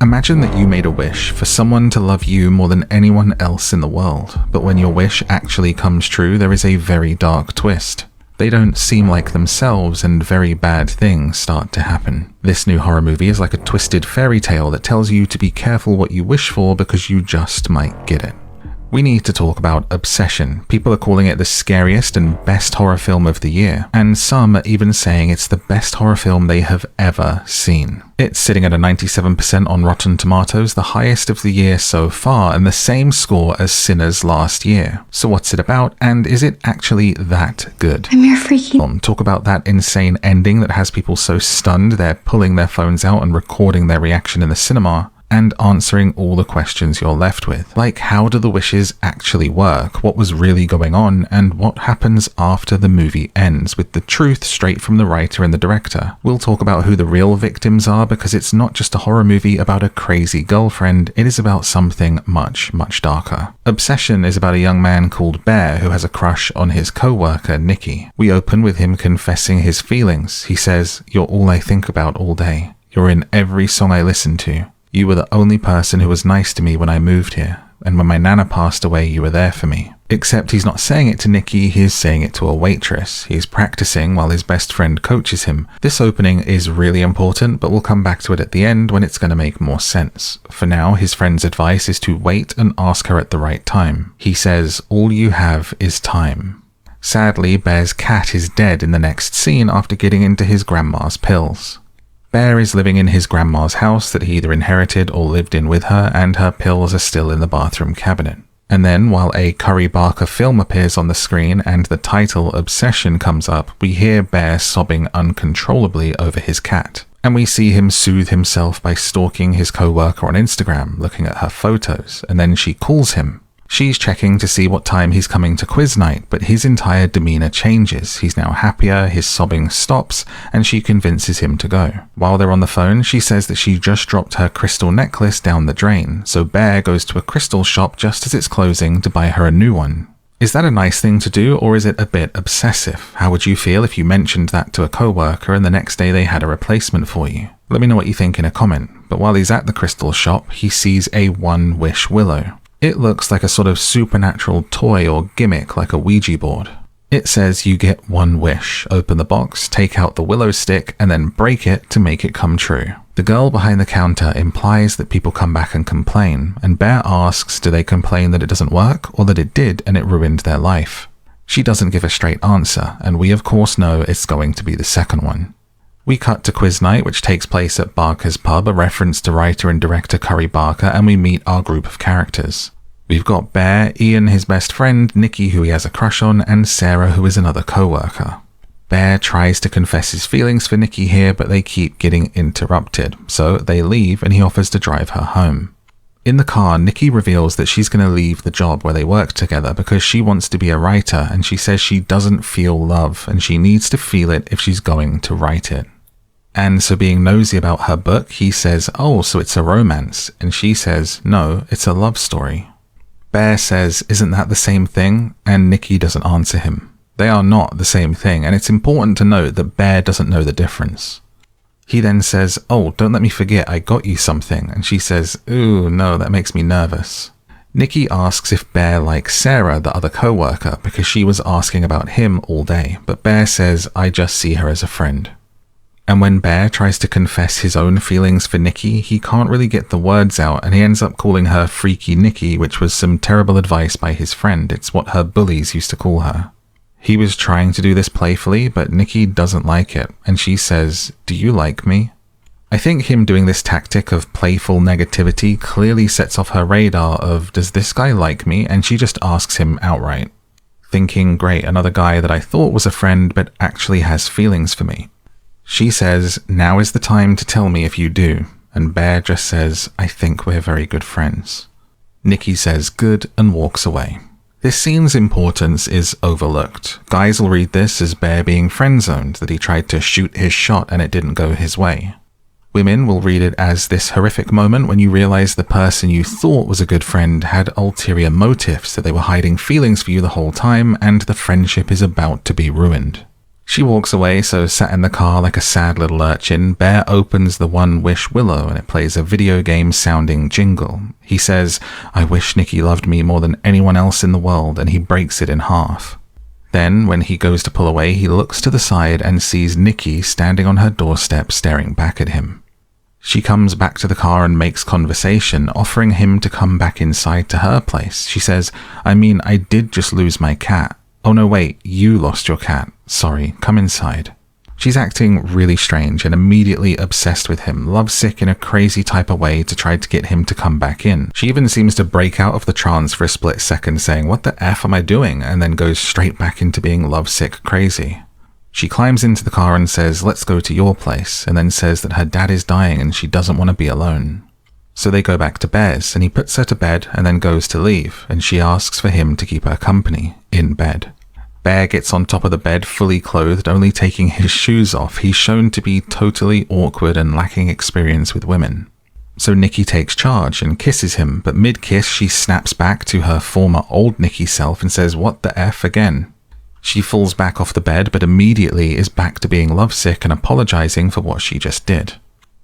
Imagine that you made a wish for someone to love you more than anyone else in the world, but when your wish actually comes true, there is a very dark twist. They don't seem like themselves and very bad things start to happen. This new horror movie is like a twisted fairy tale that tells you to be careful what you wish for because you just might get it. We need to talk about Obsession. People are calling it the scariest and best horror film of the year, and some are even saying it's the best horror film they have ever seen. It's sitting at a 97% on Rotten Tomatoes, the highest of the year so far, and the same score as Sinners last year. So what's it about, and is it actually that good? I'm your freaky. Talk about that insane ending that has people so stunned they're pulling their phones out and recording their reaction in the cinema, and answering all the questions you're left with. Like, how do the wishes actually work? What was really going on? And what happens after the movie ends, with the truth straight from the writer and the director? We'll talk about who the real victims are, because it's not just a horror movie about a crazy girlfriend, it is about something much, much darker. Obsession is about a young man called Bear who has a crush on his co-worker, Nikki. We open with him confessing his feelings. He says, "You're all I think about all day. You're in every song I listen to. You were the only person who was nice to me when I moved here, and when my nana passed away, you were there for me." Except he's not saying it to Nikki, he's saying it to a waitress. He's practicing while his best friend coaches him. This opening is really important, but we'll come back to it at the end when it's going to make more sense. For now, his friend's advice is to wait and ask her at the right time. He says, "All you have is time." Sadly, Bear's cat is dead in the next scene after getting into his grandma's pills. Bear is living in his grandma's house that he either inherited or lived in with her, and her pills are still in the bathroom cabinet. And then, while a Curry Barker film appears on the screen and the title Obsession comes up, we hear Bear sobbing uncontrollably over his cat. And we see him soothe himself by stalking his co-worker on Instagram, looking at her photos, and then she calls him. She's checking to see what time he's coming to quiz night, but his entire demeanor changes. He's now happier, his sobbing stops, and she convinces him to go. While they're on the phone, she says that she just dropped her crystal necklace down the drain, so Bear goes to a crystal shop just as it's closing to buy her a new one. Is that a nice thing to do, or is it a bit obsessive? How would you feel if you mentioned that to a co-worker and the next day they had a replacement for you? Let me know what you think in a comment. But while he's at the crystal shop, he sees a One Wish Willow. It looks like a sort of supernatural toy or gimmick, like a Ouija board. It says you get one wish. Open the box, take out the willow stick, and then break it to make it come true. The girl behind the counter implies that people come back and complain, and Bear asks, do they complain that it doesn't work, or that it did and it ruined their life? She doesn't give a straight answer, and we of course know it's going to be the second one. We cut to quiz night, which takes place at Barker's pub, a reference to writer and director Curry Barker, and we meet our group of characters. We've got Bear, Ian, his best friend, Nikki, who he has a crush on, and Sarah, who is another co-worker. Bear tries to confess his feelings for Nikki here, but they keep getting interrupted, so they leave and he offers to drive her home. In the car, Nikki reveals that she's going to leave the job where they work together because she wants to be a writer, and she says she doesn't feel love and she needs to feel it if she's going to write it. And so, being nosy about her book, he says, "Oh, so it's a romance," and she says, "No, it's a love story." Bear says, "Isn't that the same thing?" and Nikki doesn't answer him. They are not the same thing, and it's important to note that Bear doesn't know the difference. He then says, "Oh, don't let me forget, I got you something," and she says, "Ooh, no, that makes me nervous." Nikki asks if Bear likes Sarah, the other co-worker, because she was asking about him all day, but Bear says, "I just see her as a friend." And when Bear tries to confess his own feelings for Nikki, he can't really get the words out, and he ends up calling her Freaky Nikki, which was some terrible advice by his friend. It's what her bullies used to call her. He was trying to do this playfully, but Nikki doesn't like it, and she says, "Do you like me?" I think him doing this tactic of playful negativity clearly sets off her radar of, does this guy like me? And she just asks him outright, thinking, great, another guy that I thought was a friend but actually has feelings for me. She says, "Now is the time to tell me if you do," and Bear just says, "I think we're very good friends." Nikki says good and walks away. This scene's importance is overlooked. Guys will read this as Bear being friend-zoned, that he tried to shoot his shot and it didn't go his way. Women will read it as this horrific moment when you realize the person you thought was a good friend had ulterior motives, that they were hiding feelings for you the whole time and the friendship is about to be ruined. She walks away, so sat in the car like a sad little urchin, Bear opens the One Wish Willow and it plays a video game sounding jingle. He says, "I wish Nikki loved me more than anyone else in the world," and he breaks it in half. Then, when he goes to pull away, he looks to the side and sees Nikki standing on her doorstep staring back at him. She comes back to the car and makes conversation, offering him to come back inside to her place. She says, I did just lose my cat." "Oh no, wait, you lost your cat. Sorry, come inside." She's acting really strange and immediately obsessed with him, lovesick in a crazy type of way to try to get him to come back in. She even seems to break out of the trance for a split second saying, "What the F am I doing?" and then goes straight back into being lovesick crazy. She climbs into the car and says, "Let's go to your place," and then says that her dad is dying and she doesn't want to be alone. So they go back to Bear's and he puts her to bed and then goes to leave, and she asks for him to keep her company in bed. Bear gets on top of the bed fully clothed, only taking his shoes off. He's shown to be totally awkward and lacking experience with women. So Nikki takes charge and kisses him, but mid-kiss she snaps back to her former old Nikki self and says, "What the F again?" She falls back off the bed, but immediately is back to being lovesick and apologizing for what she just did.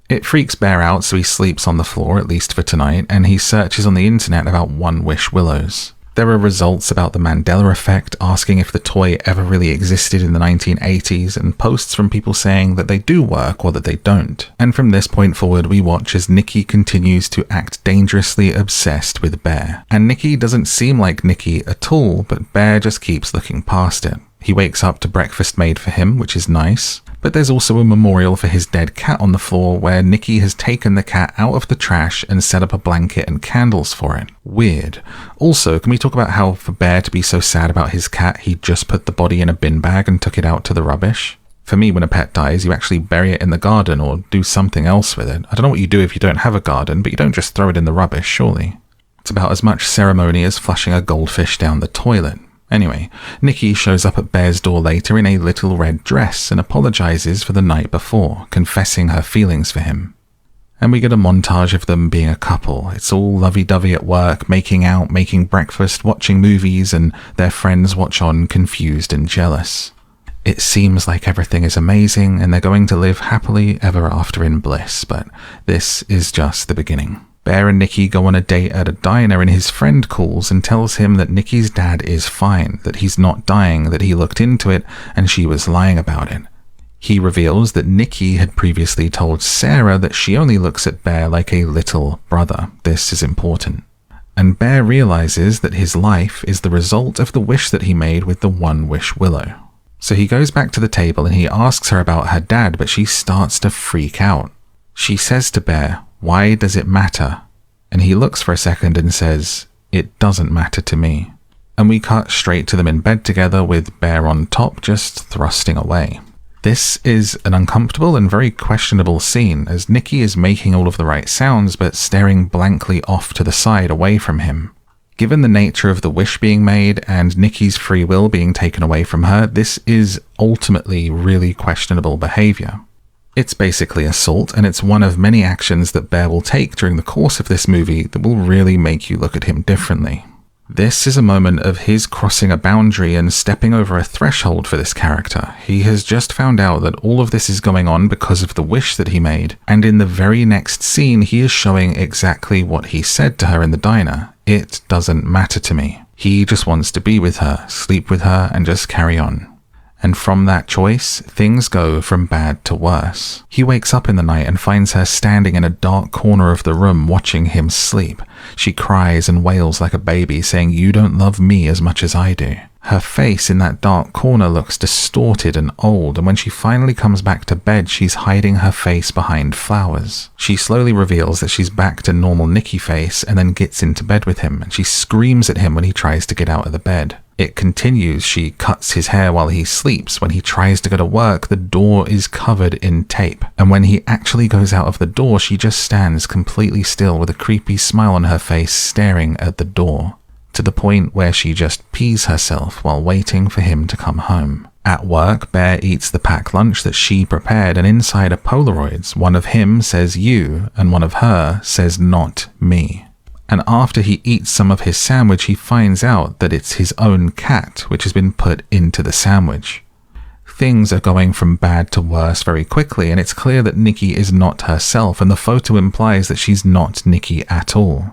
It freaks Bear out, so he sleeps on the floor, at least for tonight, and he searches on the internet about One Wish Willows. There are results about the Mandela effect, asking if the toy ever really existed in the 1980s, and posts from people saying that they do work or that they don't. And from this point forward, we watch as Nikki continues to act dangerously obsessed with Bear. And Nikki doesn't seem like Nikki at all, but Bear just keeps looking past it. He wakes up to breakfast made for him, which is nice. But there's also a memorial for his dead cat on the floor where Nikki has taken the cat out of the trash and set up a blanket and candles for it. Weird. Also, can we talk about how for Bear to be so sad about his cat, he just put the body in a bin bag and took it out to the rubbish? For me, when a pet dies, you actually bury it in the garden or do something else with it. I don't know what you do if you don't have a garden, but you don't just throw it in the rubbish, surely. It's about as much ceremony as flushing a goldfish down the toilet. Anyway, Nikki shows up at Bear's door later in a little red dress and apologizes for the night before, confessing her feelings for him. And we get a montage of them being a couple. It's all lovey-dovey at work, making out, making breakfast, watching movies, and their friends watch on, confused and jealous. It seems like everything is amazing and they're going to live happily ever after in bliss, but this is just the beginning. Bear and Nikki go on a date at a diner and his friend calls and tells him that Nikki's dad is fine, that he's not dying, that he looked into it and she was lying about it. He reveals that Nikki had previously told Sarah that she only looks at Bear like a little brother. This is important. And Bear realizes that his life is the result of the wish that he made with the One Wish Willow. So he goes back to the table and he asks her about her dad, but she starts to freak out. She says to Bear, "Why does it matter?" And he looks for a second and says, "It doesn't matter to me." And we cut straight to them in bed together with Bear on top, just thrusting away. This is an uncomfortable and very questionable scene, as Nikki is making all of the right sounds but staring blankly off to the side away from him. Given the nature of the wish being made and Nikki's free will being taken away from her, this is ultimately really questionable behavior. It's basically assault, and it's one of many actions that Bear will take during the course of this movie that will really make you look at him differently. This is a moment of his crossing a boundary and stepping over a threshold for this character. He has just found out that all of this is going on because of the wish that he made, and in the very next scene he is showing exactly what he said to her in the diner. "It doesn't matter to me." He just wants to be with her, sleep with her, and just carry on. And from that choice, things go from bad to worse. He wakes up in the night and finds her standing in a dark corner of the room watching him sleep. She cries and wails like a baby, saying, "You don't love me as much as I do." Her face in that dark corner looks distorted and old, and when she finally comes back to bed, she's hiding her face behind flowers. She slowly reveals that she's back to normal Nikki face and then gets into bed with him, and she screams at him when he tries to get out of the bed. It continues. She cuts his hair while he sleeps. When he tries to go to work, the door is covered in tape. And when he actually goes out of the door, she just stands completely still with a creepy smile on her face, staring at the door, to the point where she just pees herself while waiting for him to come home. At work, Bear eats the packed lunch that she prepared, and inside are Polaroids. One of him says "you," and one of her says "not me." And after he eats some of his sandwich, he finds out that it's his own cat which has been put into the sandwich. Things are going from bad to worse very quickly, and it's clear that Nikki is not herself, and the photo implies that she's not Nikki at all.